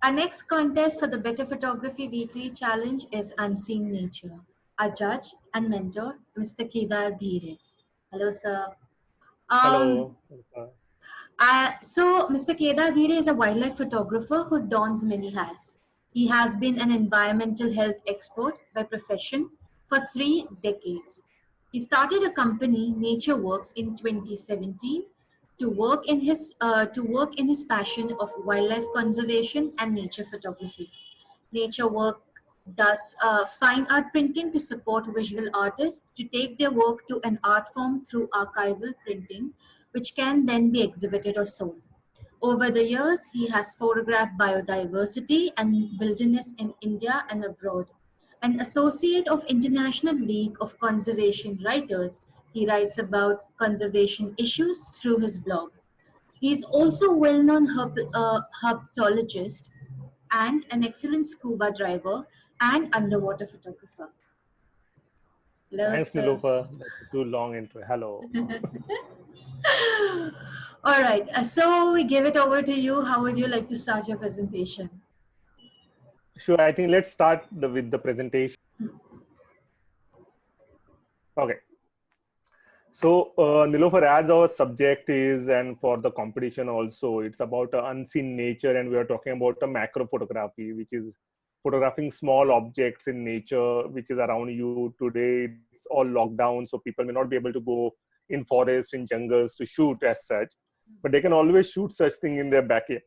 Our next contest for the Better Photography Weekly Challenge is Unseen Nature. Our judge and mentor, Mr. Kedar Bhide. Hello, sir. Um, Hello. so, Mr. Kedar Bhide is a wildlife photographer who dons many hats. He has been an environmental health expert by profession for 3 decades. He started a company, Nature Works, in 2017 to work in his passion of wildlife conservation and nature photography. Nature Work does fine art printing to support visual artists to take their work to an art form through archival printing, which can then be exhibited or sold. Over the years, he has photographed biodiversity and wilderness in India and abroad. An associate of International League of Conservation Writers, he writes about conservation issues through his blog. He is also a well-known herpetologist and an excellent scuba diver and underwater photographer. Hello, Thanks, sir. Nilofer. That's a too long intro. Hello. All right, so we give it over to you. How would you like to start your presentation? Sure, I think let's start with the presentation. Okay. So, Nilofer, as our subject is, and for the competition also, it's about unseen nature, and we are talking about a macro photography, which is photographing small objects in nature, which is around you. Today, it's all lockdown, so people may not be able to go in forests, in jungles to shoot as such, but they can always shoot such thing in their backyard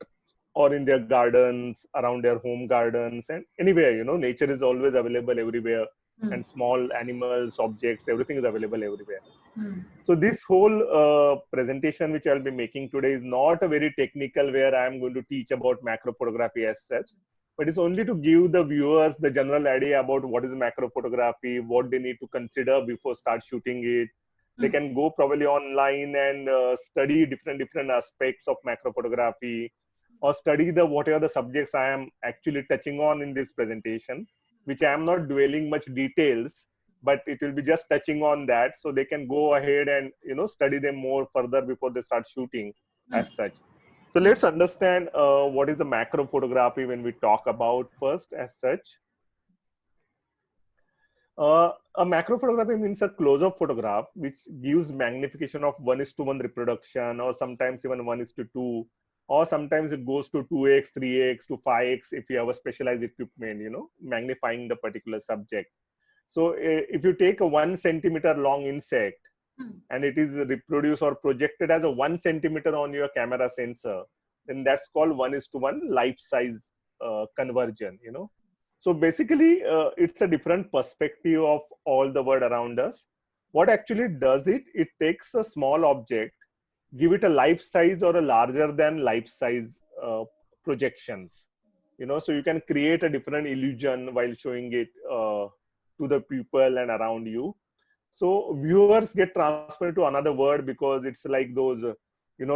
or in their gardens, around their home gardens, and anywhere. Nature is always available everywhere, Hmm. and small animals, objects, everything is available everywhere. Hmm. So this whole presentation which I'll be making today is not a very technical, where I'm going to teach about macro photography as such, but it's only to give the viewers the general idea about what is macro photography, what they need to consider before start shooting it. They Hmm. can go probably online and study different aspects of macro photography, or study the whatever the subjects I am actually touching on in this presentation, which I am not dwelling much details, but it will be just touching on that, so they can go ahead and study them more further before they start shooting Hmm. as such. So let's understand what is the macro photography when we talk about first as such. A macro photography means a close-up photograph which gives magnification of 1:1 reproduction, or sometimes even 1:2, or sometimes it goes to 2x, 3x to 5x if you have a specialized equipment, magnifying the particular subject. So if you take a 1 centimeter long insect Hmm. and it is reproduced or projected as a 1 centimeter on your camera sensor, then that's called 1:1 life size conversion. So basically, it's a different perspective of all the world around us. What actually does it? It takes a small object, give it a life size or a larger than life size projections. So you can create a different illusion while showing it to the people and around you. So viewers get transferred to another world, because it's like those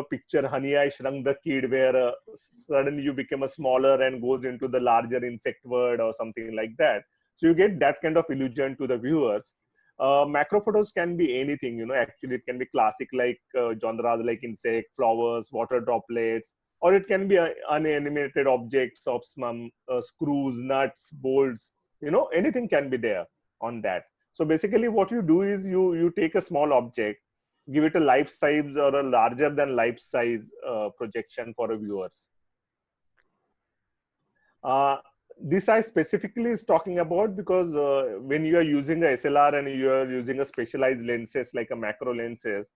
picture Honey, I Shrunk the Kid, where suddenly you become a smaller and goes into the larger insect world or something like that. So you get that kind of illusion to the viewers. Macro photos can be anything. Actually it can be classic, like genres like insect, flowers, water droplets, or it can be unanimated objects of some screws, nuts, bolts. Anything can be there on that. So basically what you do is you take a small object, give it a life size or a larger than life size projection for a viewers. This I specifically is talking about because when you are using a SLR and you are using a specialized lenses like a macro lenses,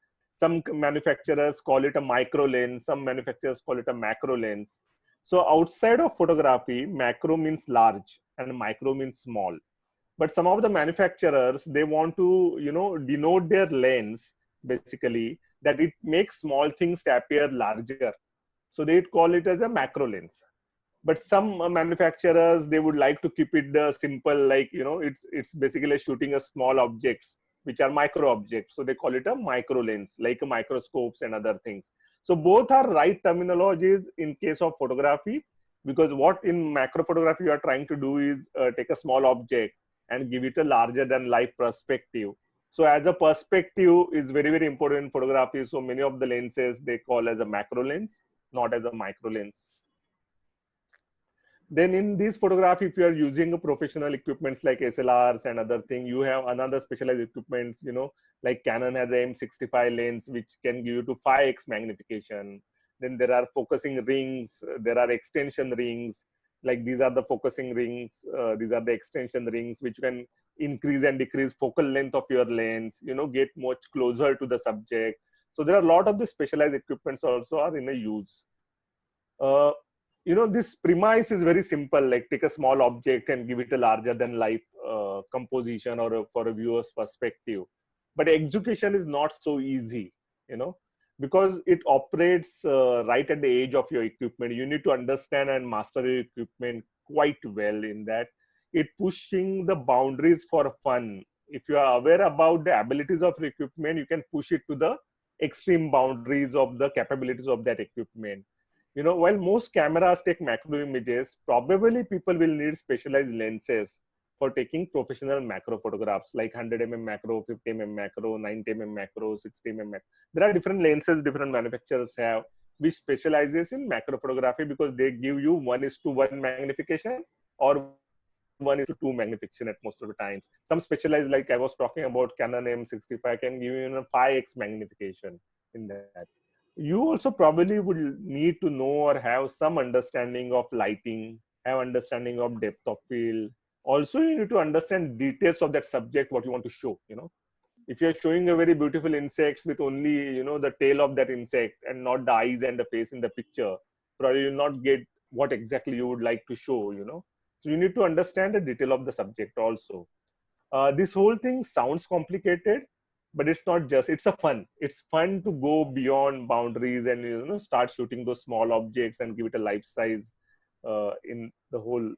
some manufacturers call it a micro lens, some manufacturers call it a macro lens. So outside of photography, macro means large and micro means small. But some of the manufacturers, they want to denote their lens basically that it makes small things appear larger, so they call it as a macro lens. But some manufacturers, they would like to keep it simple, like it's basically shooting a small objects which are micro objects, so they call it a micro lens, like microscopes and other things. So both are right terminologies in case of photography, because what in macro photography you are trying to do is take a small object and give it a larger than life perspective. So as a perspective is very important in photography, so many of the lenses they call as a macro lens, not as a micro lens. Then in this photograph, if you are using a professional equipments like SLRs and other thing, you have another specialized equipments, like Canon has a M65 lens, which can give you to 5x magnification. Then there are focusing rings, there are extension rings, like these are the focusing rings, these are the extension rings, which can increase and decrease focal length of your lens, get much closer to the subject. So there are a lot of the specialized equipments also are in a use. uh, this premise is very simple, like take a small object and give it a larger than life composition or for a viewer's perspective. But execution is not so easy, you know because it operates right at the edge of your equipment. You need to understand and master your equipment quite well. In that, it pushing the boundaries for fun. If you are aware about the abilities of your equipment, you can push it to the extreme boundaries of the capabilities of that equipment. While most cameras take macro images, probably people will need specialized lenses for taking professional macro photographs, like 100 mm macro, 50 mm macro, 90 mm macro, 60 mm macro. There are different lenses different manufacturers have, which specializes in macro photography, because they give you 1:1 magnification or 1:2 magnification at most of the times. Some specialized, like I was talking about, Canon M65 can give you 5x magnification in that. You also probably would need to know or have some understanding of lighting, have understanding of depth of field. Also, you need to understand details of that subject, what you want to show. If you're showing a very beautiful insect with only, the tail of that insect and not the eyes and the face in the picture, probably you'll not get what exactly you would like to show. So you need to understand the detail of the subject also. This whole thing sounds complicated, but it's not. Just it's a fun. It's fun to go beyond boundaries and start shooting those small objects and give it a life size in the whole.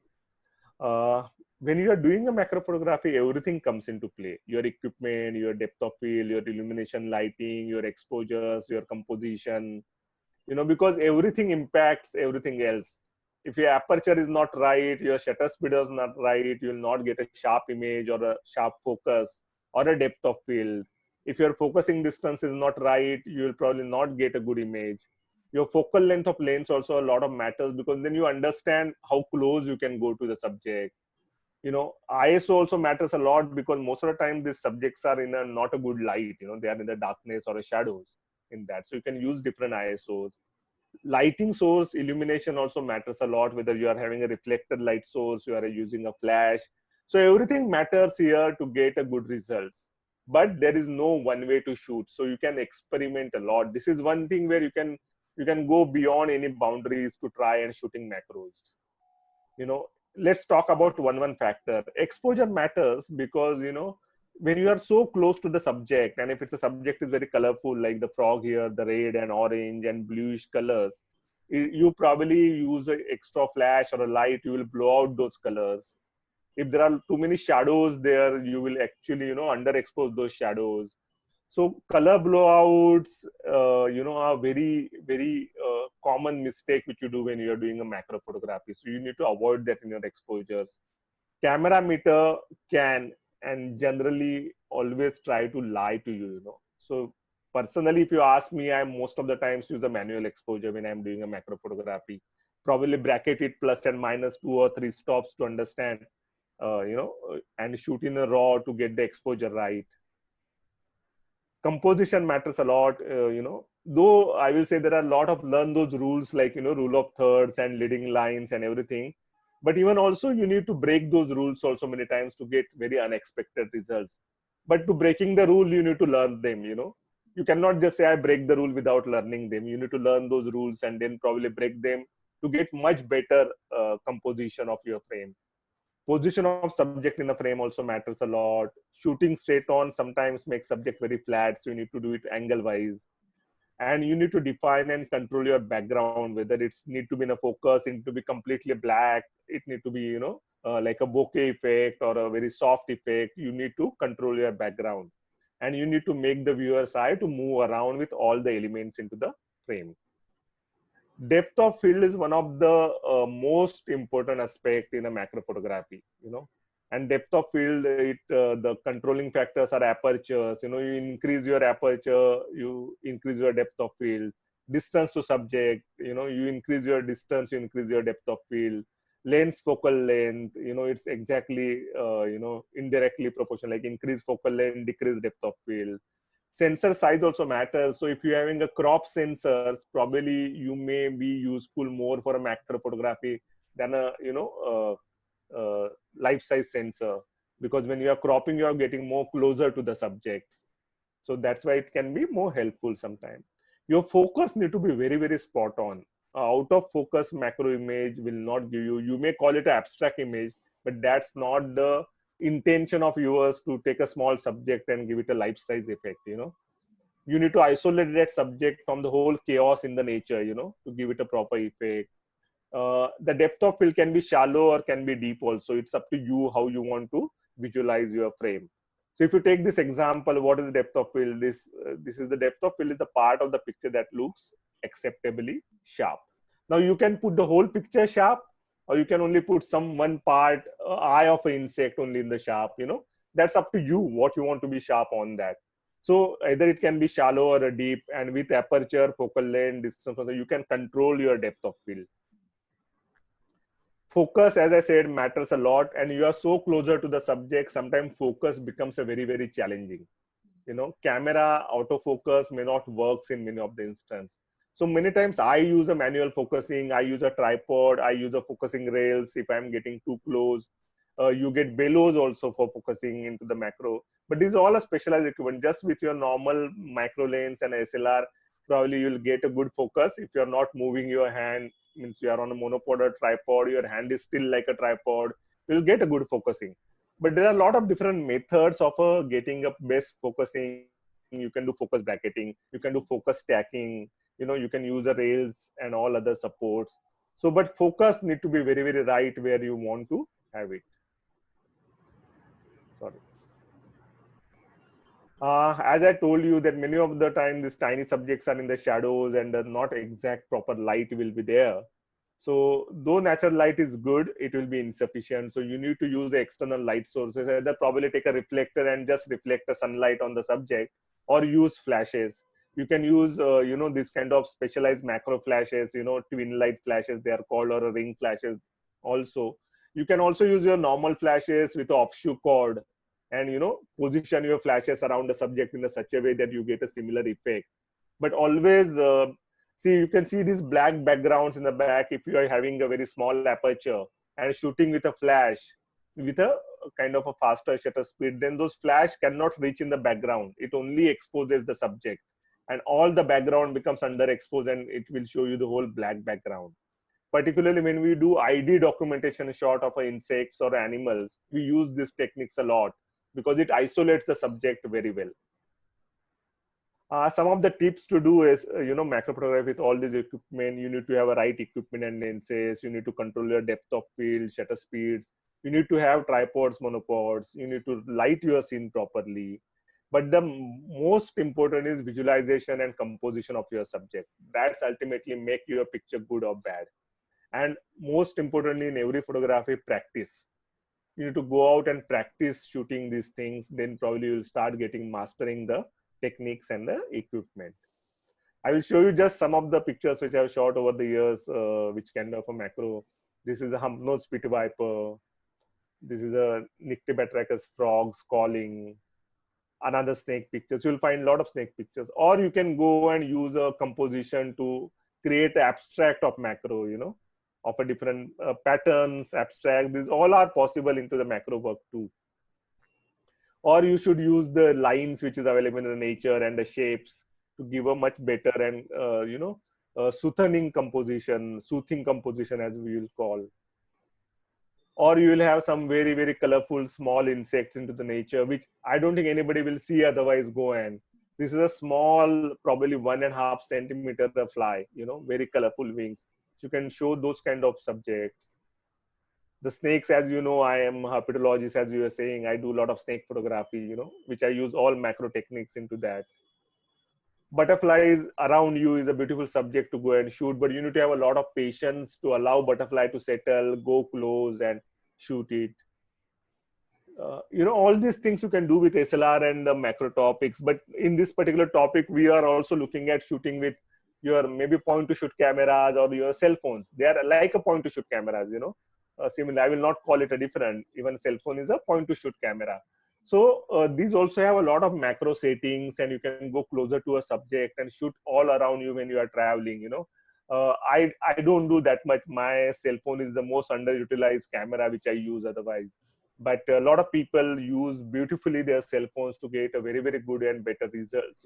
uh, when you are doing a macro photography, everything comes into play: your equipment, your depth of field, your illumination, lighting, your exposures, your composition. Because everything impacts everything else. If your aperture is not right, your shutter speed is not right, you will not get a sharp image or a sharp focus or a depth of field. If your focusing distance is not right, you will probably not get a good image. Your focal length of lens also a lot of matters, because then you understand how close you can go to the subject. ISO also matters a lot, because most of the time these subjects are in a not a good light. They are in the darkness or a shadows in that, so you can use different ISOs. Lighting source illumination also matters a lot, whether you are having a reflected light source, you are using a flash. So everything matters here to get a good results. But there is no one way to shoot, so you can experiment a lot. This is one thing where you can go beyond any boundaries to try and shooting macros. Let's talk about one factor. Exposure matters, because when you are so close to the subject, and if it's a subject is very colorful, like the frog here, the red and orange and bluish colors, you probably use an extra flash or a light, you will blow out those colors. If there are too many shadows there, you will actually underexpose those shadows. So color blowouts, are very, very common mistake which you do when you are doing a macro photography. So you need to avoid that in your exposures. Camera meter can and generally always try to lie to you. So personally, if you ask me, I most of the times use a manual exposure when I'm doing a macro photography. Probably bracket it plus and minus 2 or 3 stops to understand, and shoot in a raw to get the exposure right. Composition matters a lot. Though I will say there are a lot of learn those rules, like rule of thirds and leading lines and everything. But even also you need to break those rules also many times to get very unexpected results. But to breaking the rule, you need to learn them. You cannot just say I break the rule without learning them. You need to learn those rules and then probably break them to get much better composition of your frame. Position of subject in a frame also matters a lot. Shooting straight on sometimes makes subject very flat, so you need to do it angle wise. And you need to define and control your background, whether it's need to be in a focus, it need to be completely black, it need to be like a bokeh effect or a very soft effect. You need to control your background, and you need to make the viewer's eye to move around with all the elements into the frame. Depth of field is one of the most important aspect in a macro photography. And depth of field, the controlling factors are apertures. You increase your aperture, you increase your depth of field. Distance to subject, you increase your distance, you increase your depth of field. lens focal length, it's exactly, indirectly proportional, like increase focal length, decrease depth of field. Sensor size also matters. So if you're having a crop sensors, probably you may be useful more for a macro photography than a, life size sensor, because when you are cropping, you are getting more closer to the subjects. So that's why it can be more helpful sometimes. Your focus need to be very, very spot on. Out of focus macro image will not give you may call it an abstract image, but that's not the intention of yours to take a small subject and give it a life size effect. You need to isolate that subject from the whole chaos in the nature, to give it a proper effect. The depth of field can be shallow or can be deep also. It's up to you how you want to visualize your frame. So if you take this example, what is the depth of field? This is the depth of field is the part of the picture that looks acceptably sharp. Now you can put the whole picture sharp, or you can only put some one part, eye of an insect only in the sharp. That's up to you what you want to be sharp on that. So either it can be shallow or a deep, and with aperture, focal length, distance, you can control your depth of field. Focus, as I said, matters a lot, and you are so closer to the subject, sometimes focus becomes a very, very challenging. Camera autofocus may not works in many of the instances. So many times I use a manual focusing, I use a tripod, I use a focusing rails if I'm getting too close. You get bellows also for focusing into the macro, but this is all a specialized equipment. Just with your normal macro lens and SLR, probably you'll get a good focus. If you're not moving your hand, means you are on a monopod or tripod, your hand is still like a tripod, you'll get a good focusing. But there are a lot of different methods of getting a best focusing. You can do focus bracketing, you can do focus stacking, you can use the rails and all other supports. So, but focus need to be very, very right where you want to have it. Sorry. As I told you that many of the time these tiny subjects are in the shadows and not exact proper light will be there. So though natural light is good, it will be insufficient. So you need to use the external light sources. Either probably take a reflector and just reflect the sunlight on the subject, or use flashes. You can use, this kind of specialized macro flashes, twin light flashes, they are called, or ring flashes also. You can also use your normal flashes with the offshoot cord, and, position your flashes around the subject in such a way that you get a similar effect. But always, see, you can see these black backgrounds in the back if you are having a very small aperture and shooting with a flash with a kind of a faster shutter speed, then those flash cannot reach in the background. It only exposes the subject, and all the background becomes underexposed, and it will show you the whole black background. Particularly when we do ID documentation shot of insects or animals, we use these techniques a lot because it isolates the subject very well. Some of the tips to do is, macro photography with all this equipment, you need to have a right equipment and lenses. You need to control your depth of field, shutter speeds. You need to have tripods, monopods. You need to light your scene properly. But the most important is visualization and composition of your subject. That's ultimately make your picture good or bad. And most importantly, in every photography, practice. You need to go out and practice shooting these things. Then probably you'll start getting mastering the techniques and the equipment. I will show you just some of the pictures which I have shot over the years, which kind of a macro. This is a hump-nosed spit viper. This is a Nyctibatrachus frogs calling. Another snake pictures. You'll find a lot of snake pictures. Or you can go and use a composition to create an abstract of macro, of a different patterns, abstract. These all are possible into the macro work too. Or you should use the lines which is available in the nature and the shapes to give a much better and soothing composition as we will call. Or you will have some very, very colorful small insects into the nature, which I don't think anybody will see otherwise go and. This is a small, probably 1.5 centimeter fly, very colorful wings. So you can show those kind of subjects. The snakes, as you know, I am a herpetologist, as you were saying. I do a lot of snake photography, which I use all macro techniques into that. Butterflies around you is a beautiful subject to go and shoot, but you need to have a lot of patience to allow butterfly to settle, go close and shoot it. All these things you can do with SLR and the macro topics. But in this particular topic, we are also looking at shooting with your maybe point to shoot cameras or your cell phones. They are like a point to shoot cameras, similar. I will not call it a different. Even cell phone is a point to shoot camera. So these also have a lot of macro settings, and you can go closer to a subject and shoot all around you when you are traveling. I don't do that much. My cell phone is the most underutilized camera which I use otherwise. But a lot of people use beautifully their cell phones to get a very, very good and better results.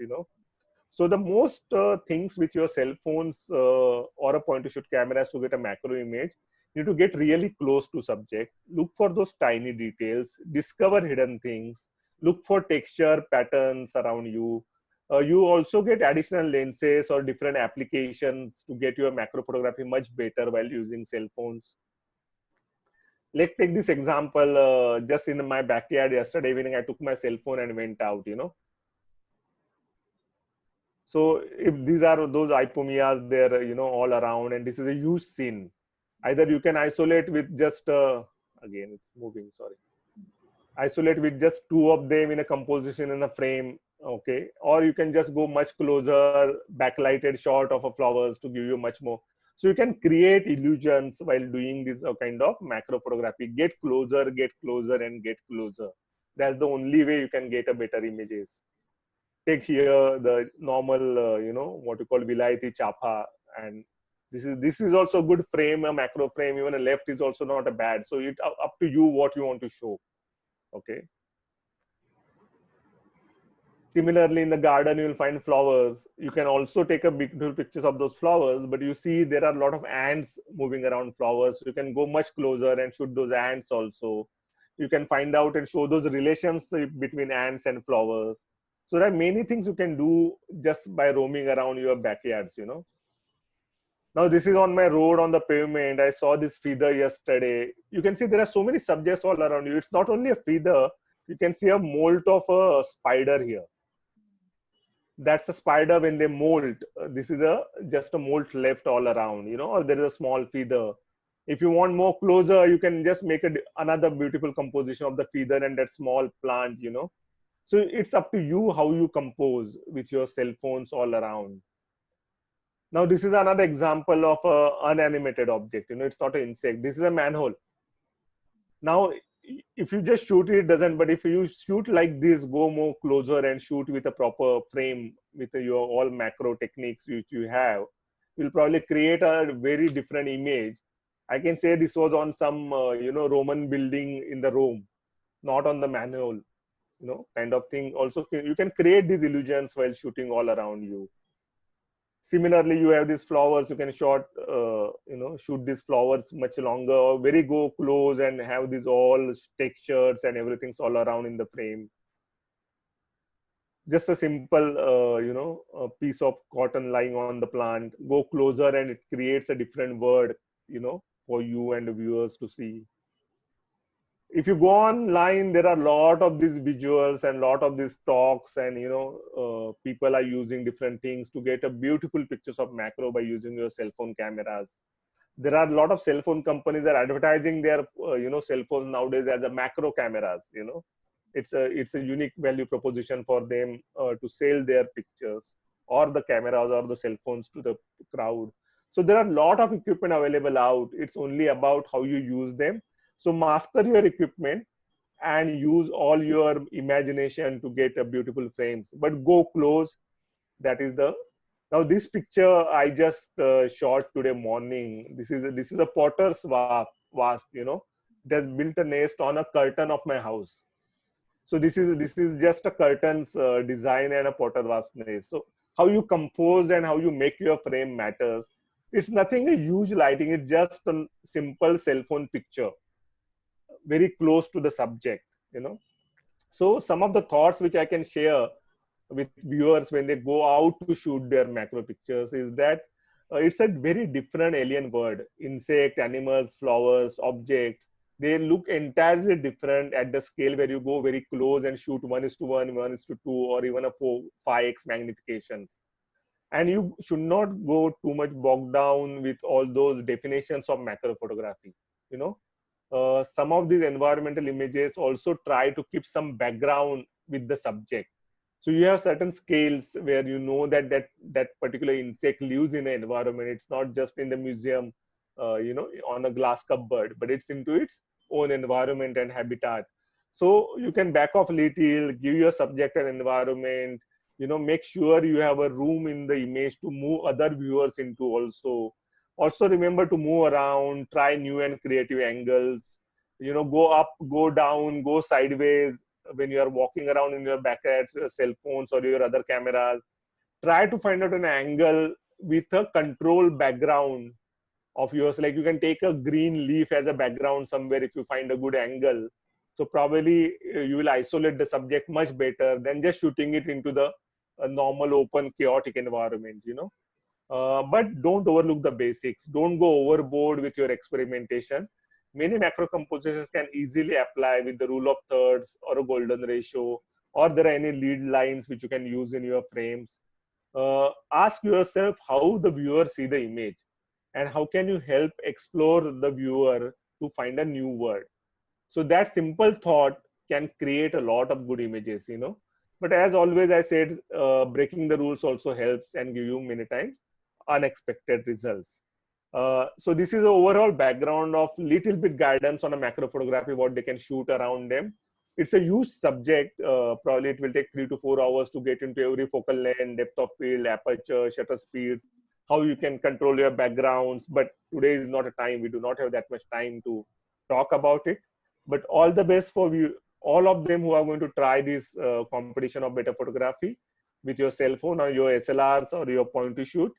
So the most things with your cell phones or a point to shoot cameras to get a macro image, you need to get really close to subject, look for those tiny details, discover hidden things, look for texture patterns around you. You also get additional lenses or different applications to get your macro photography much better while using cell phones. Let's take this example. Just in my backyard yesterday evening, I took my cell phone and went out. So if these are those ipomias, they're all around, and this is a huge scene. Either you can isolate with just again it's moving. Sorry, isolate with just two of them in a composition in a frame, okay, or you can just go much closer, backlighted shot of a flowers to give you much more. So you can create illusions while doing this kind of macro photography. Get closer, and get closer. That's the only way you can get a better images. Take here the normal, what you call Vilayati Chapa, and this is also a good frame, a macro frame. Even a left is also not a bad. So it up to you what you want to show. Okay. Similarly, in the garden, you will find flowers. You can also take a beautiful pictures of those flowers, but you see there are a lot of ants moving around flowers. So you can go much closer and shoot those ants also. You can find out and show those relations between ants and flowers. So there are many things you can do just by roaming around your backyards. Now this is on my road on the pavement. I saw this feather yesterday. You can see there are so many subjects all around you. It's not only a feather. You can see a molt of a spider here. That's a spider when they molt. This is just a molt left all around, or there is a small feather. If you want more closer, you can just make another beautiful composition of the feather and that small plant. So it's up to you how you compose with your cell phones all around. Now this is another example of a unanimated object. It's not an insect. This is a manhole. Now if you just shoot it, it doesn't. But if you shoot like this, go more closer and shoot with a proper frame with your all macro techniques which you have, you'll probably create a very different image. I can say this was on some Roman building in the Rome, not on the manhole, kind of thing. Also, you can create these illusions while shooting all around you. Similarly, you have these flowers. You can shoot these flowers much longer, or very go close and have these all textures and everything's all around in the frame. Just a simple, a piece of cotton lying on the plant. Go closer and it creates a different word, for you and the viewers to see. If you go online, there are a lot of these visuals and a lot of these talks, and people are using different things to get a beautiful pictures of macro by using your cell phone cameras. There are a lot of cell phone companies that are advertising their cell phones nowadays as a macro cameras. It's a unique value proposition for them to sell their pictures or the cameras or the cell phones to the crowd. So there are a lot of equipment available out. It's only about how you use them. So master your equipment and use all your imagination to get a beautiful frames, but go close. That is now this picture I just shot today morning. This is a potter's wasp. It has built a nest on a curtain of my house. So this is just a curtains design and a potter wasp nest. So how you compose and how you make your frame matters. It's nothing a huge lighting. It's just a simple cell phone picture, very close to the subject. So some of the thoughts which I can share with viewers when they go out to shoot their macro pictures is that it's a very different alien world. Insect, animals, flowers, objects, they look entirely different at the scale where you go very close and shoot 1:1, 1:2, or even a 5x magnifications. And you should not go too much bogged down with all those definitions of macro photography. Some of these environmental images also try to keep some background with the subject. So you have certain scales where that particular insect lives in an environment. It's not just in the museum on a glass cupboard, but it's into its own environment and habitat. So you can back off a little, give your subject an environment, make sure you have a room in the image to move other viewers into. Also remember to move around, try new and creative angles, go up, go down, go sideways when you are walking around in your backyards, your cell phones or your other cameras. Try to find out an angle with a control background of yours. Like you can take a green leaf as a background somewhere if you find a good angle. So probably you will isolate the subject much better than just shooting it into the normal open chaotic environment. But don't overlook the basics. Don't go overboard with your experimentation. Many macro compositions can easily apply with the rule of thirds or a golden ratio, or there are any lead lines which you can use in your frames. Ask yourself how the viewer see the image, and how can you help explore the viewer to find a new word. So that simple thought can create a lot of good images. But as always I said, breaking the rules also helps and give you many times unexpected results. So this is the overall background of little bit guidance on a macro photography, what they can shoot around them. It's a huge subject. Probably it will take 3 to 4 hours to get into every focal length, depth of field, aperture, shutter speeds, how you can control your backgrounds. But today is not a time. We do not have that much time to talk about it. But all the best for you, all of them who are going to try this competition of better photography with your cell phone or your SLRs or your point to shoot.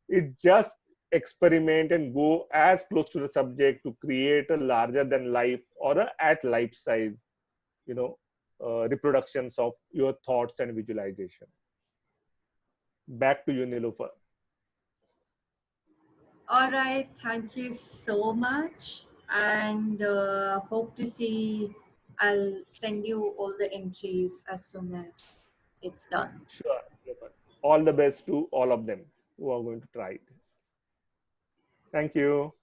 It just experiment and go as close to the subject to create a larger than life or a at life size, reproductions of your thoughts and visualization. Back to you, Nilofer. All right, thank you so much, and hope to see. I'll send you all the entries as soon as it's done. Sure. Nilofer. All the best to all of them who are going to try this. Thank you.